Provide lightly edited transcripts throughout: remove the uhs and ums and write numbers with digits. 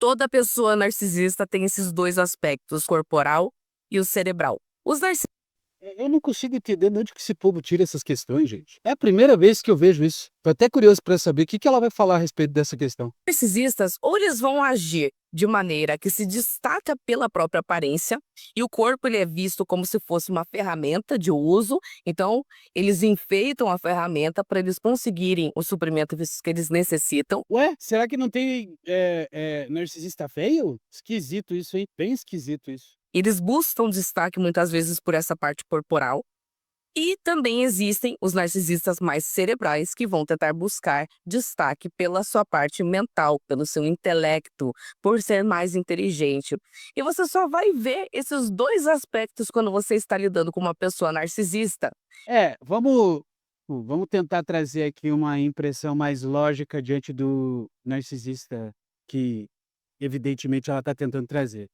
Toda pessoa narcisista tem esses 2 aspectos, o corporal e o cerebral. Os Eu não consigo entender de onde que esse povo tira essas questões, gente. É a primeira vez que eu vejo isso. Tô até curioso para saber o que que ela vai falar a respeito dessa questão. narcisistas, ou eles vão agir de maneira que se destaca pela própria aparência, e o corpo ele é visto como se fosse uma ferramenta de uso, então eles enfeitam a ferramenta para eles conseguirem o suprimento que eles necessitam. Ué, será que não tem narcisista feio? Esquisito isso, hein? Bem esquisito isso. Eles buscam destaque muitas vezes por essa parte corporal. E também existem os narcisistas mais cerebrais que vão tentar buscar destaque pela sua parte mental, pelo seu intelecto, por ser mais inteligente. E você só vai ver esses 2 aspectos quando você está lidando com uma pessoa narcisista. Vamos tentar trazer aqui uma impressão mais lógica diante do narcisista que, evidentemente, ela está tentando trazer.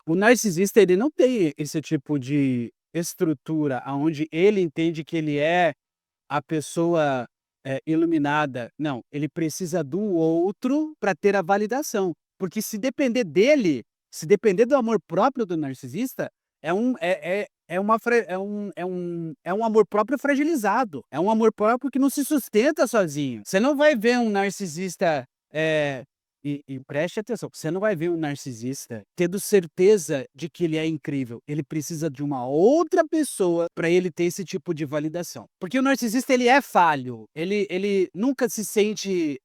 O narcisista, ele não tem esse tipo de estrutura aonde ele entende que ele é a pessoa, iluminada. Não, ele precisa do outro para ter a validação, porque se depender dele, se depender do amor próprio do narcisista, é um amor próprio fragilizado, é um amor próprio que não se sustenta sozinho. Você não vai ver um narcisista, e preste atenção, você não vai ver um narcisista tendo certeza de que ele é incrível, ele precisa de uma outra pessoa para ele ter esse tipo de validação. Porque o narcisista ele é falho, ele nunca se sente,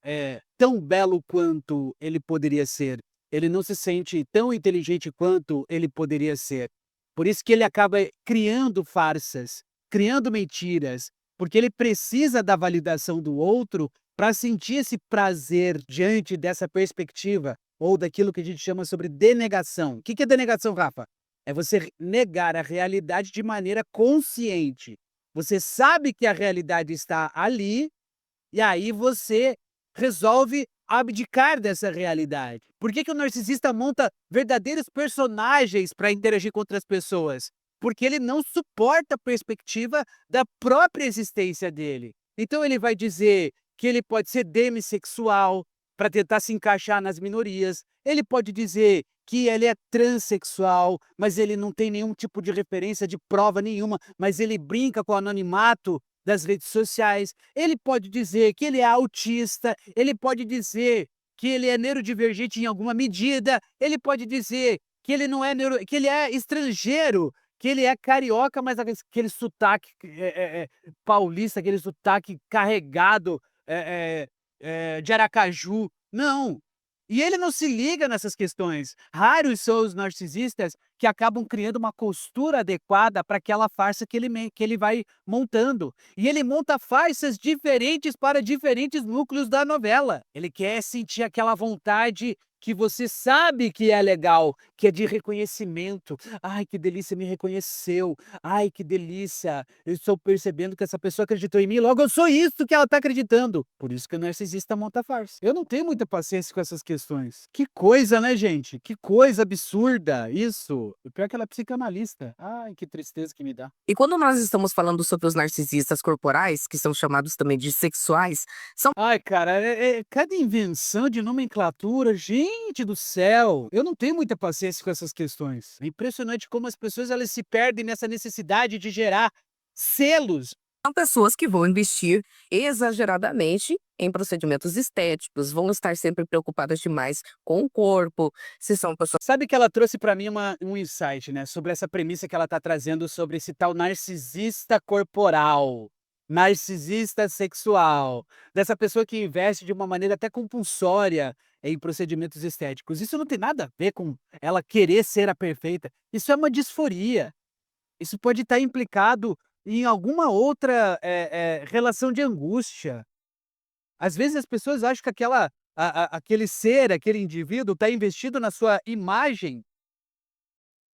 tão belo quanto ele poderia ser, ele não se sente tão inteligente quanto ele poderia ser. Por isso que ele acaba criando farsas, criando mentiras, porque ele precisa da validação do outro para sentir esse prazer diante dessa perspectiva ou daquilo que a gente chama sobre denegação. O que que é denegação, Rafa? É você negar a realidade de maneira consciente. Você sabe que a realidade está ali, e aí você resolve abdicar dessa realidade. Por que que o narcisista monta verdadeiros personagens para interagir com outras pessoas? Porque ele não suporta a perspectiva da própria existência dele. Então ele vai dizer que ele pode ser demissexual para tentar se encaixar nas minorias. Ele pode dizer que ele é transexual, mas ele não tem nenhum tipo de referência de prova nenhuma, mas ele brinca com o anonimato das redes sociais. Ele pode dizer que ele é autista, ele pode dizer que ele é neurodivergente em alguma medida, ele pode dizer que ele não é que ele é estrangeiro, que ele é carioca, mas aquele sotaque paulista, aquele sotaque carregado de Aracaju. Não. E ele não se liga nessas questões. Raros são os narcisistas que acabam criando uma costura adequada para aquela farsa que ele vai montando. E ele monta farsas diferentes para diferentes núcleos da novela. Ele quer sentir aquela vontade que você sabe que é legal, que é de reconhecimento. Ai, que delícia, me reconheceu. Ai, que delícia. Eu estou percebendo que essa pessoa acreditou em mim, logo eu sou isso que ela está acreditando. Por isso que o narcisista monta farsa. Eu não tenho muita paciência com essas questões. Que coisa, né, gente? Que coisa absurda isso. O pior é que ela é psicanalista. Ai, que tristeza que me dá. E quando nós estamos falando sobre os narcisistas corporais, que são chamados também de sexuais, são Ai, cara, cada invenção de nomenclatura, gente do céu, eu não tenho muita paciência com essas questões. É impressionante como as pessoas elas se perdem nessa necessidade de gerar selos. pessoas que vão investir exageradamente em procedimentos estéticos, vão estar sempre preocupadas demais com o corpo, se são pessoas Sabe que ela trouxe para mim um insight, né, sobre essa premissa que ela tá trazendo sobre esse tal narcisista corporal, narcisista sexual, dessa pessoa que investe de uma maneira até compulsória em procedimentos estéticos. Isso não tem nada a ver com ela querer ser a perfeita, isso é uma disforia. Isso pode estar implicado em alguma outra, relação de angústia. Às vezes as pessoas acham que aquele ser, aquele indivíduo está investido na sua imagem,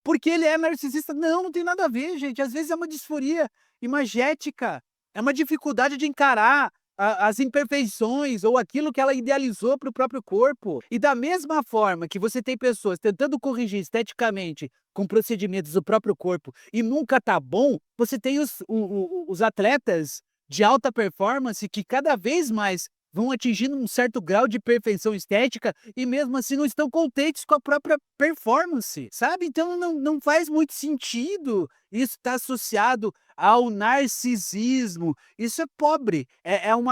porque ele é narcisista. Não, não tem nada a ver, gente. Às vezes é uma disforia imagética, é uma dificuldade de encarar as imperfeições ou aquilo que ela idealizou para o próprio corpo. E da mesma forma que você tem pessoas tentando corrigir esteticamente com procedimentos do próprio corpo e nunca tá bom, você tem os atletas de alta performance que cada vez mais vão atingindo um certo grau de perfeição estética e mesmo assim não estão contentes com a própria performance, sabe? Então não faz muito sentido isso estar associado ao narcisismo. Isso é pobre, é um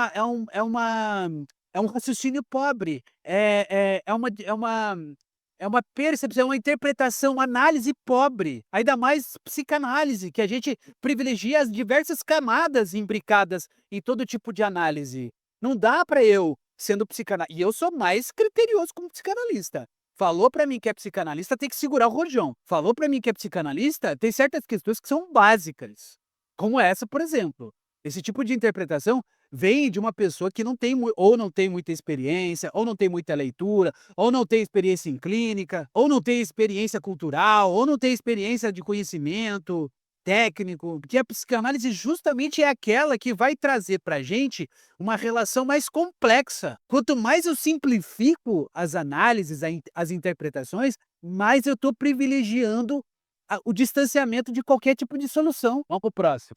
raciocínio pobre, é uma percepção, é uma interpretação, uma análise pobre, ainda mais psicanálise, que a gente privilegia as diversas camadas imbricadas em todo tipo de análise. Não dá para eu, sendo psicanalista, e eu sou mais criterioso como psicanalista. Falou para mim que é psicanalista, tem que segurar o rojão. Falou para mim que é psicanalista, tem certas questões que são básicas, como essa, por exemplo. Esse tipo de interpretação vem de uma pessoa que não tem ou não tem muita experiência, ou não tem muita leitura, ou não tem experiência em clínica, ou não tem experiência cultural, ou não tem experiência de conhecimento técnico, porque a psicanálise justamente é aquela que vai trazer para gente uma relação mais complexa. Quanto mais eu simplifico as análises, as interpretações, mais eu estou privilegiando o distanciamento de qualquer tipo de solução. Vamos para o próximo.